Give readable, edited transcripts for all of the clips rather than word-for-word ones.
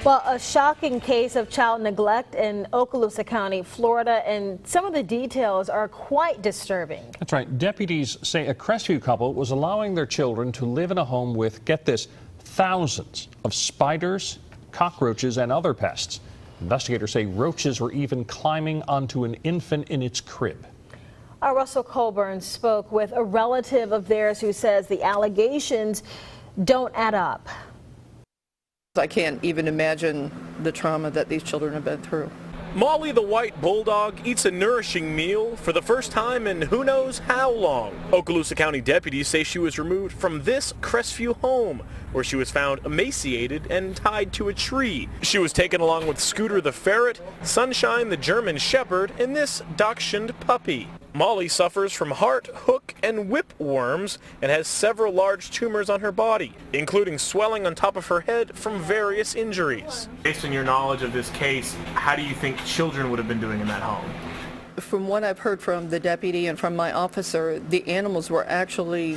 Well, a shocking case of child neglect in Okaloosa County, Florida, and some of the details are quite disturbing. That's right. Deputies say a Crestview couple was allowing their children to live in a home with, get this, thousands of spiders, cockroaches, and other pests. Investigators say roaches were even climbing onto an infant in its crib. Our Russell Colburn spoke with a relative of theirs who says the allegations don't add up. I can't even imagine the trauma that these children have been through. Molly the white bulldog eats a nourishing meal for the first time in who knows how long. Okaloosa County deputies say she was removed from this Crestview home, where she was found emaciated and tied to a tree. She was taken along with Scooter the ferret, Sunshine the German shepherd, and this dachshund puppy. Molly suffers from heart, hook, and whipworms and has several large tumors on her body, including swelling on top of her head from various injuries. Based on your knowledge of this case, how do you think children would have been doing in that home? From what I've heard from the deputy and from my officer, the animals were actually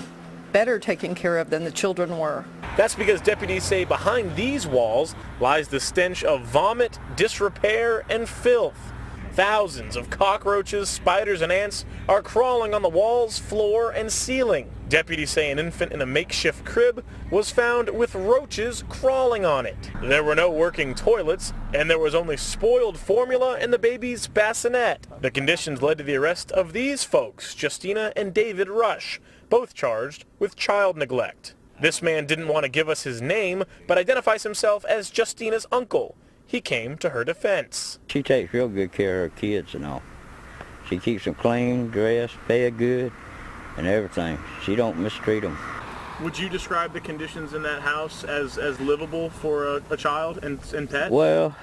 better taken care of than the children were. That's because deputies say behind these walls lies the stench of vomit, disrepair, and filth. Thousands of cockroaches, spiders, and ants are crawling on the walls, floor, and ceiling. Deputies say an infant in a makeshift crib was found with roaches crawling on it. There were no working toilets, and there was only spoiled formula in the baby's bassinet. The conditions led to the arrest of these folks, Justina and David Rush, both charged with child neglect. This man didn't want to give us his name, but identifies himself as Justina's uncle. He came to her defense. She takes real good care of her kids and all. She keeps them clean, dressed, fed good, and everything. She don't mistreat them. Would you describe the conditions in that house as livable for a child and pet? Well,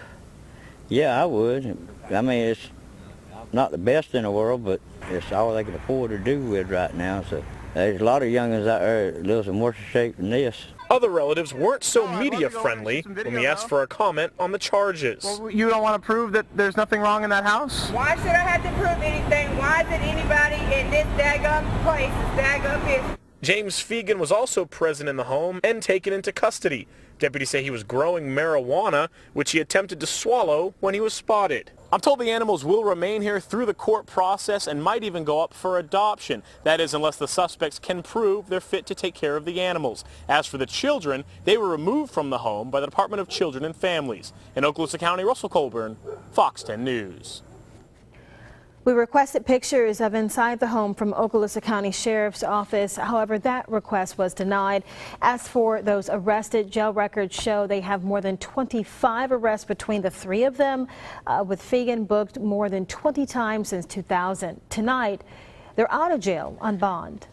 yeah, I would. I mean, it's not the best in the world, but it's all they can afford to do with right now. So there's a lot of youngins out there that lives in worse shape than this. Other relatives weren't so media-friendly when we asked for a comment on the charges. Well, you don't want to prove that there's nothing wrong in that house? Why should I have to prove anything? Why is it anybody in this daggum place, this daggum business? James Fegan was also present in the home and taken into custody. Deputies say he was growing marijuana, which he attempted to swallow when he was spotted. I'm told the animals will remain here through the court process and might even go up for adoption. That is, unless the suspects can prove they're fit to take care of the animals. As for the children, they were removed from the home by the Department of Children and Families. In Okaloosa County, Russell Colburn, Fox 10 News. We requested pictures of inside the home from Okaloosa County Sheriff's Office. However, that request was denied. As for those arrested, jail records show they have more than 25 arrests between the three of them, with Fegan booked more than 20 times since 2000. Tonight, they're out of jail on bond.